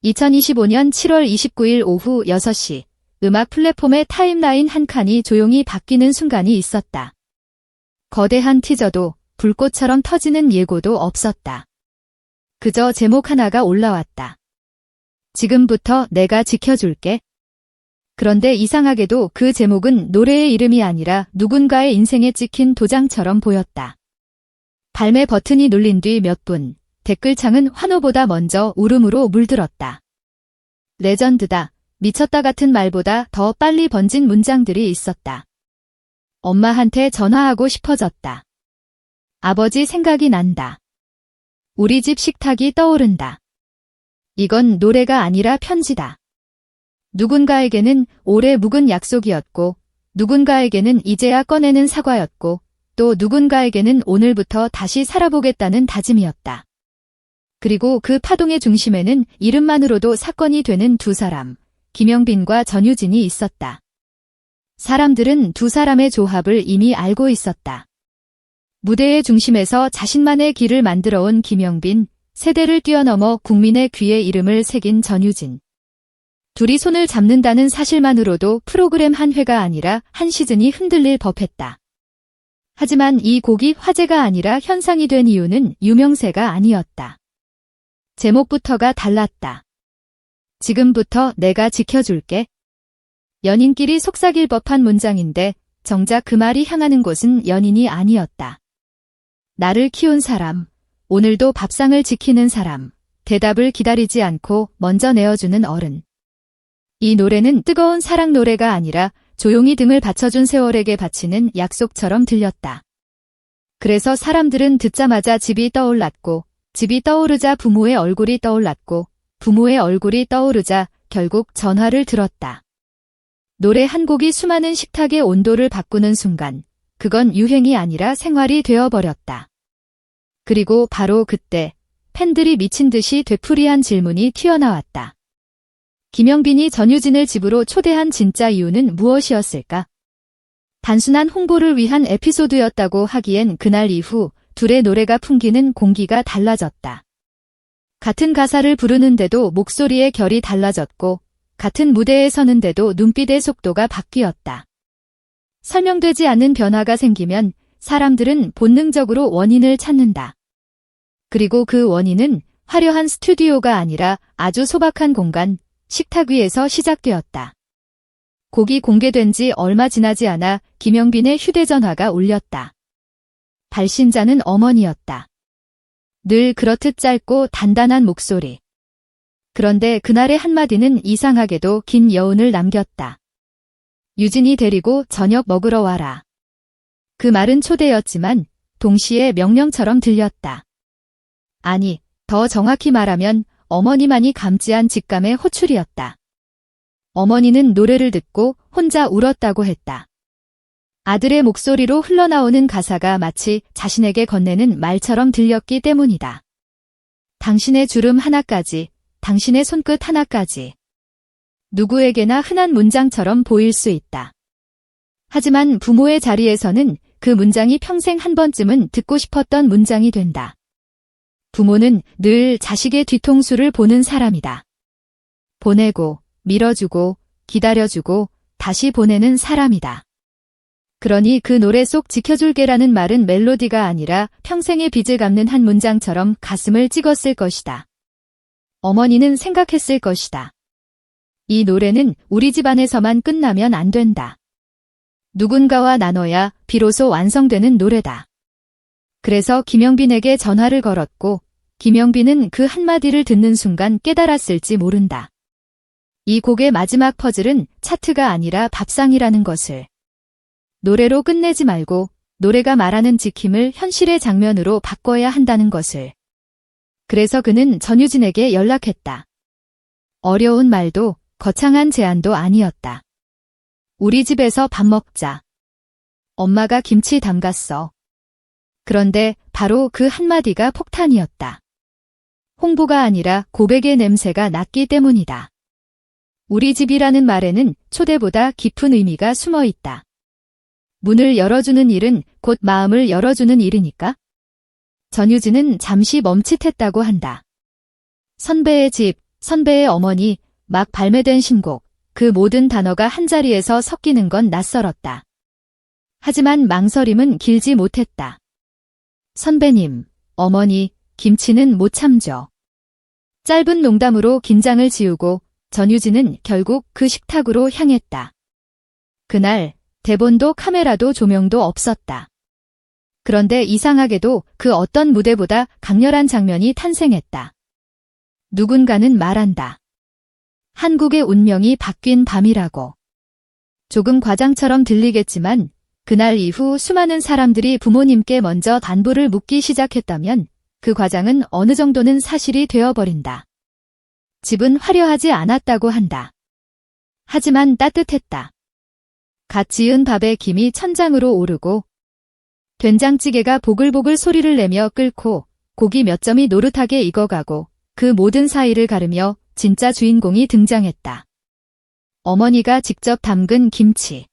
2025년 7월 29일 오후 6시 음악 플랫폼의 타임라인 한 칸이 조용히 바뀌는 순간이 있었다. 거대한 티저도 불꽃처럼 터지는 예고도 없었다. 그저 제목 하나가 올라왔다. 지금부터 내가 지켜줄게. 그런데 이상하게도 그 제목은 노래의 이름이 아니라 누군가의 인생에 찍힌 도장처럼 보였다. 발매 버튼이 눌린 뒤 몇 분, 댓글창은 환호보다 먼저 울음으로 물들었다. 레전드다. 미쳤다 같은 말보다 더 빨리 번진 문장들이 있었다. 엄마한테 전화하고 싶어졌다. 아버지 생각이 난다. 우리 집 식탁이 떠오른다. 이건 노래가 아니라 편지다. 누군가에게는 오래 묵은 약속이었고, 누군가에게는 이제야 꺼내는 사과였고, 또 누군가에게는 오늘부터 다시 살아보겠다는 다짐이었다. 그리고 그 파동의 중심에는 이름만으로도 사건이 되는 두 사람, 김영빈과 전유진이 있었다. 사람들은 두 사람의 조합을 이미 알고 있었다. 무대의 중심에서 자신만의 길을 만들어온 김영빈, 세대를 뛰어넘어 국민의 귀에 이름을 새긴 전유진. 둘이 손을 잡는다는 사실만으로도 프로그램 한 회가 아니라 한 시즌이 흔들릴 법했다. 하지만 이 곡이 화제가 아니라 현상이 된 이유는 유명세가 아니었다. 제목부터가 달랐다. 지금부터 내가 지켜줄게. 연인끼리 속삭일 법한 문장인데 정작 그 말이 향하는 곳은 연인이 아니었다. 나를 키운 사람, 오늘도 밥상을 지키는 사람, 대답을 기다리지 않고 먼저 내어주는 어른. 이 노래는 뜨거운 사랑 노래가 아니라 조용히 등을 받쳐준 세월에게 바치는 약속처럼 들렸다. 그래서 사람들은 듣자마자 집이 떠올랐고, 집이 떠오르자 부모의 얼굴이 떠올랐고, 부모의 얼굴이 떠오르자 결국 전화를 들었다. 노래 한 곡이 수많은 식탁의 온도를 바꾸는 순간, 그건 유행이 아니라 생활이 되어버렸다. 그리고 바로 그때 팬들이 미친 듯이 되풀이한 질문이 튀어나왔다. 김영빈이 전유진을 집으로 초대한 진짜 이유는 무엇이었을까? 단순한 홍보를 위한 에피소드였다고 하기엔 그날 이후 둘의 노래가 풍기는 공기가 달라졌다. 같은 가사를 부르는데도 목소리의 결이 달라졌고, 같은 무대에 서는데도 눈빛의 속도가 바뀌었다. 설명되지 않는 변화가 생기면 사람들은 본능적으로 원인을 찾는다. 그리고 그 원인은 화려한 스튜디오가 아니라 아주 소박한 공간, 식탁 위에서 시작되었다. 곡이 공개된 지 얼마 지나지 않아 김영빈의 휴대전화가 울렸다. 발신자는 어머니였다. 늘 그렇듯 짧고 단단한 목소리. 그런데 그날의 한마디는 이상하게도 긴 여운을 남겼다. 유진이 데리고 저녁 먹으러 와라. 그 말은 초대였지만 동시에 명령처럼 들렸다. 아니, 더 정확히 말하면 어머니만이 감지한 직감의 호출이었다. 어머니는 노래를 듣고 혼자 울었다고 했다. 아들의 목소리로 흘러나오는 가사가 마치 자신에게 건네는 말처럼 들렸기 때문이다. 당신의 주름 하나까지, 당신의 손끝 하나까지. 누구에게나 흔한 문장처럼 보일 수 있다. 하지만 부모의 자리에서는 그 문장이 평생 한 번쯤은 듣고 싶었던 문장이 된다. 부모는 늘 자식의 뒤통수를 보는 사람이다. 보내고, 밀어주고, 기다려주고, 다시 보내는 사람이다. 그러니 그 노래 속 지켜줄게라는 말은 멜로디가 아니라 평생의 빚을 갚는 한 문장처럼 가슴을 찍었을 것이다. 어머니는 생각했을 것이다. 이 노래는 우리 집안에서만 끝나면 안 된다. 누군가와 나눠야 비로소 완성되는 노래다. 그래서 김영빈에게 전화를 걸었고, 김영빈은 그 한마디를 듣는 순간 깨달았을지 모른다. 이 곡의 마지막 퍼즐은 차트가 아니라 밥상이라는 것을. 노래로 끝내지 말고 노래가 말하는 지킴을 현실의 장면으로 바꿔야 한다는 것을. 그래서 그는 전유진에게 연락했다. 어려운 말도 거창한 제안도 아니었다. 우리 집에서 밥 먹자. 엄마가 김치 담갔어. 그런데 바로 그 한마디가 폭탄이었다. 홍보가 아니라 고백의 냄새가 났기 때문이다. 우리 집이라는 말에는 초대보다 깊은 의미가 숨어 있다. 문을 열어주는 일은 곧 마음을 열어주는 일이니까. 전유진은 잠시 멈칫했다고 한다. 선배의 집, 선배의 어머니, 막 발매된 신곡, 그 모든 단어가 한자리에서 섞이는 건 낯설었다. 하지만 망설임은 길지 못했다. 선배님, 어머니, 김치는 못 참죠. 짧은 농담으로 긴장을 지우고 전유진은 결국 그 식탁으로 향했다. 그날 대본도 카메라도 조명도 없었다. 그런데 이상하게도 그 어떤 무대보다 강렬한 장면이 탄생했다. 누군가는 말한다. 한국의 운명이 바뀐 밤이라고. 조금 과장처럼 들리겠지만 그날 이후 수많은 사람들이 부모님께 먼저 단부를 묻기 시작했다면 그 과장은 어느 정도는 사실이 되어버린다. 집은 화려하지 않았다고 한다. 하지만 따뜻했다. 갓 지은 밥에 김이 천장으로 오르고 된장찌개가 보글보글 소리를 내며 끓고 고기 몇 점이 노릇하게 익어가고 그 모든 사이를 가르며 진짜 주인공이 등장했다. 어머니가 직접 담근 김치.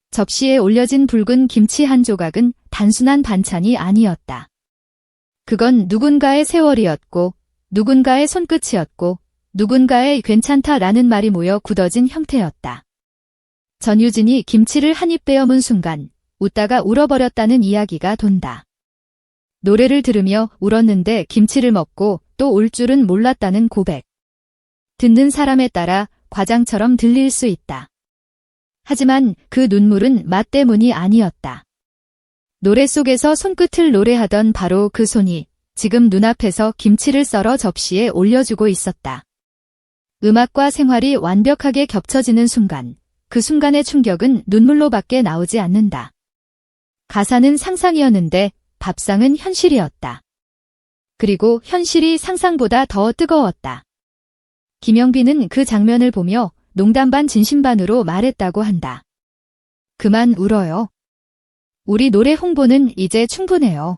접시에 올려진 붉은 김치 한 조각은 단순한 반찬이 아니었다. 그건 누군가의 세월이었고 누군가의 손끝이었고 누군가의 괜찮다라는 말이 모여 굳어진 형태였다. 전유진이 김치를 한 입 빼어문 순간 웃다가 울어버렸다는 이야기가 돈다. 노래를 들으며 울었는데 김치를 먹고 또 울 줄은 몰랐다는 고백. 듣는 사람에 따라 과장처럼 들릴 수 있다. 하지만 그 눈물은 맛 때문이 아니었다. 노래 속에서 손끝을 노래하던 바로 그 손이 지금 눈앞에서 김치를 썰어 접시에 올려주고 있었다. 음악과 생활이 완벽하게 겹쳐지는 순간, 그 순간의 충격은 눈물로밖에 나오지 않는다. 가사는 상상이었는데 밥상은 현실이었다. 그리고 현실이 상상보다 더 뜨거웠다. 김영빈은 그 장면을 보며 농담 반 진심 반으로 말했다고 한다. 그만 울어요. 우리 노래 홍보는 이제 충분해요.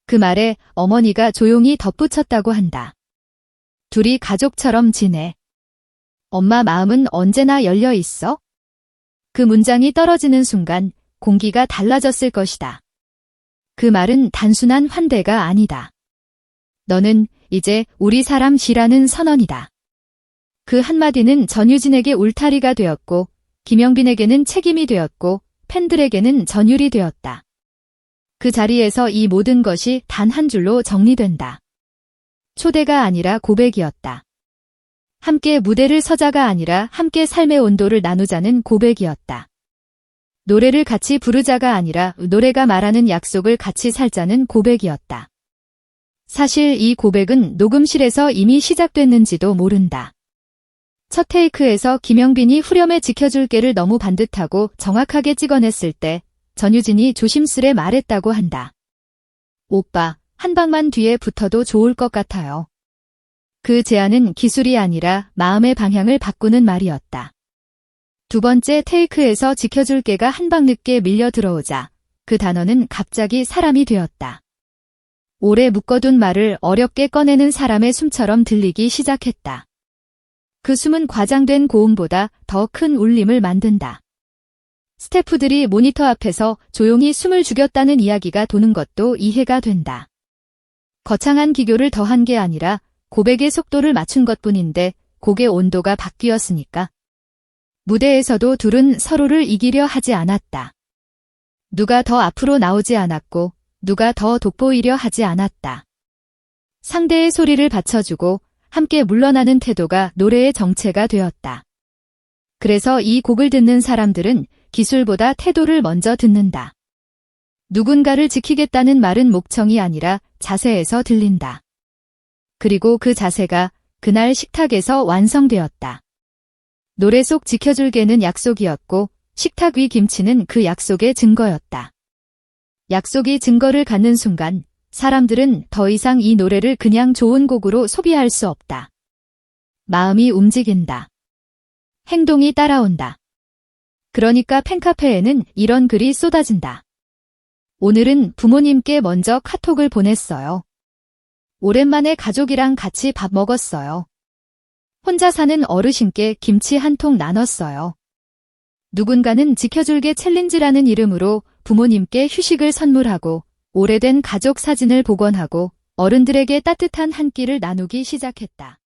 그 말에 어머니가 조용히 덧붙였다고 한다. 둘이 가족처럼 지내. 엄마 마음은 언제나 열려 있어? 그 문장이 떨어지는 순간 공기가 달라졌을 것이다. 그 말은 단순한 환대가 아니다. 너는 이제 우리 사람이라는 선언이다. 그 한마디는 전유진에게 울타리가 되었고 김영빈에게는 책임이 되었고 팬들에게는 전율이 되었다. 그 자리에서 이 모든 것이 단 한 줄로 정리된다. 초대가 아니라 고백이었다. 함께 무대를 서자가 아니라 함께 삶의 온도를 나누자는 고백이었다. 노래를 같이 부르자가 아니라 노래가 말하는 약속을 같이 살자는 고백이었다. 사실 이 고백은 녹음실에서 이미 시작됐는지도 모른다. 첫 테이크에서 김영빈이 후렴에 지켜줄게를 너무 반듯하고 정확하게 찍어냈을 때 전유진이 조심스레 말했다고 한다. 오빠, 한 방만 뒤에 붙어도 좋을 것 같아요. 그 제안은 기술이 아니라 마음의 방향을 바꾸는 말이었다. 두 번째 테이크에서 지켜줄게가 한 방 늦게 밀려 들어오자 그 단어는 갑자기 사람이 되었다. 오래 묶어둔 말을 어렵게 꺼내는 사람의 숨처럼 들리기 시작했다. 그 숨은 과장된 고음보다 더 큰 울림을 만든다. 스태프들이 모니터 앞에서 조용히 숨을 죽였다는 이야기가 도는 것도 이해가 된다. 거창한 기교를 더한 게 아니라 고백의 속도를 맞춘 것뿐인데 곡의 온도가 바뀌었으니까. 무대에서도 둘은 서로를 이기려 하지 않았다. 누가 더 앞으로 나오지 않았고 누가 더 돋보이려 하지 않았다. 상대의 소리를 받쳐주고 함께 물러나는 태도가 노래의 정체가 되었다. 그래서 이 곡을 듣는 사람들은 기술보다 태도를 먼저 듣는다. 누군가를 지키겠다는 말은 목청이 아니라 자세에서 들린다. 그리고 그 자세가 그날 식탁에서 완성되었다. 노래 속 지켜줄게는 약속이었고 식탁 위 김치는 그 약속의 증거였다. 약속이 증거를 갖는 순간 사람들은 더 이상 이 노래를 그냥 좋은 곡으로 소비할 수 없다. 마음이 움직인다. 행동이 따라온다. 그러니까 팬카페에는 이런 글이 쏟아진다. 오늘은 부모님께 먼저 카톡을 보냈어요. 오랜만에 가족이랑 같이 밥 먹었어요. 혼자 사는 어르신께 김치 한 통 나눴어요. 누군가는 지켜줄게 챌린지라는 이름으로 부모님께 휴식을 선물하고 오래된 가족 사진을 복원하고 어른들에게 따뜻한 한 끼를 나누기 시작했다.